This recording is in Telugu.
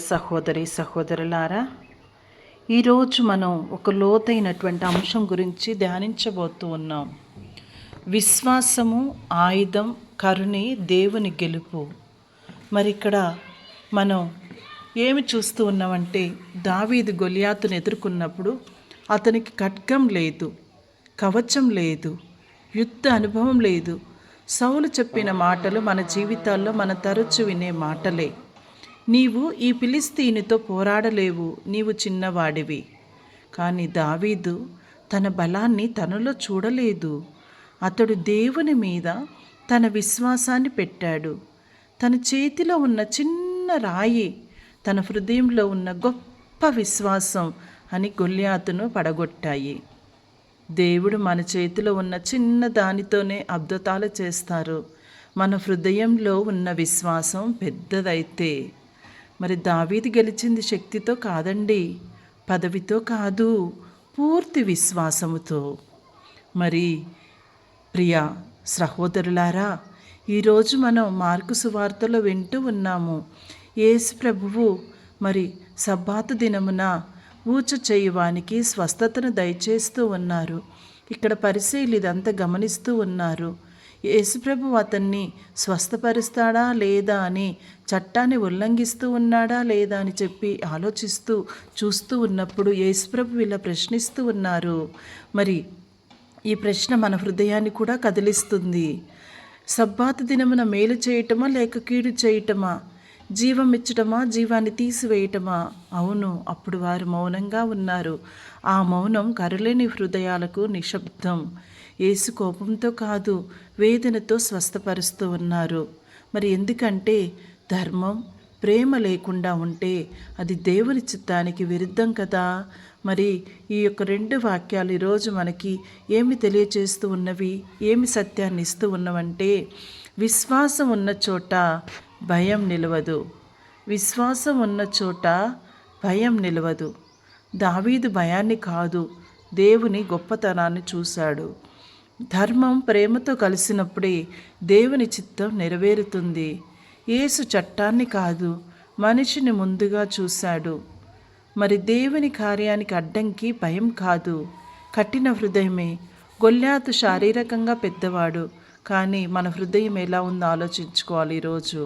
సహోదరి సహోదరులారా, ఈరోజు మనం ఒక లోతైనటువంటి అంశం గురించి ధ్యానించబోతూ ఉన్నాం. విశ్వాసము ఆయుధం, కరుణే దేవుని గెలుపు. మరి ఇక్కడ మనం ఏమి చూస్తూ ఉన్నామంటే, దావీదు గొలియాతును ఎదుర్కొన్నప్పుడు అతనికి ఖడ్గం లేదు, కవచం లేదు, యుద్ధ అనుభవం లేదు. సౌలు చెప్పిన మాటలు మన జీవితాల్లో మనం తరచు వినే మాటలే. నీవు ఈ ఫిలిస్తీనుతో పోరాడలేవు, నీవు చిన్నవాడివి. కానీ దావీదు తన బలాన్ని తనలో చూడలేదు. అతడు దేవుని మీద తన విశ్వాసాన్ని పెట్టాడు. తన చేతిలో ఉన్న చిన్న రాయి తన హృదయంలో ఉన్న గొప్ప విశ్వాసం అని గొల్యాతును పడగొట్టాయి. దేవుడు మన చేతిలో ఉన్న చిన్న దానితోనే అద్భుతాలు చేస్తారు. మన హృదయంలో ఉన్న విశ్వాసం పెద్దదైతే. మరి దావీదు గెలిచింది శక్తితో కాదండి, పదవితో కాదు, పూర్తి విశ్వాసముతో. మరి ప్రియ సహోదరులారా, ఈరోజు మనం మార్కు సువార్తలో వింటూ ఉన్నాము. యేసు ప్రభువు మరి సబ్బాతు దినమున ఊచ చేయువానికి స్వస్థతను దయచేస్తూ ఉన్నారు. ఇక్కడ పరిశీలి ఇదంతా గమనిస్తూ ఉన్నారు. యేసుప్రభు అతన్ని స్వస్థపరుస్తాడా లేదా అని, చట్టాన్ని ఉల్లంఘిస్తూ ఉన్నాడా లేదా అని చెప్పి ఆలోచిస్తూ చూస్తూ ఉన్నప్పుడు యేసుప్రభు ఇలా ప్రశ్నిస్తూ ఉన్నారు. మరి ఈ ప్రశ్న మన హృదయాన్ని కూడా కదిలిస్తుంది. సబ్బాతు దినమున మేలు చేయటమా లేక కీడు చేయటమా, జీవం ఇచ్చటమా జీవాన్ని తీసివేయటమా? అవును. అప్పుడు వారు మౌనంగా ఉన్నారు. ఆ మౌనం కరులేని హృదయాలకు నిశ్శబ్దం. యేసు కోపంతో కాదు, వేదనతో స్వస్థపరుస్తూ ఉన్నారు. మరి ఎందుకంటే ధర్మం, ప్రేమ లేకుండా ఉంటే అది దేవుని చిత్తానికి విరుద్ధం కదా. మరి ఈ యొక్క 2 వాక్యాలు ఈరోజు మనకి ఏమి తెలియచేస్తూ ఉన్నవి, ఏమి సత్యాన్ని ఇస్తూ ఉన్నవంటే, విశ్వాసం ఉన్న చోట భయం నిలవదు. విశ్వాసం ఉన్న చోట భయం నిలవదు. దావీదు భయాన్ని కాదు, దేవుని గొప్పతనాన్ని చూశాడు. ధర్మం ప్రేమతో కలిసినప్పుడే దేవుని చిత్తం నెరవేరుతుంది. యేసు చట్టాన్ని కాదు, మనిషిని ముందుగా చూశాడు. మరి దేవుని కార్యానికి అడ్డంకి భయం కాదు, కఠిన హృదయమే. గొల్యాతు శారీరకంగా పెద్దవాడు, కానీ మన హృదయం ఎలా ఉందో ఆలోచించుకోవాలి ఈరోజు.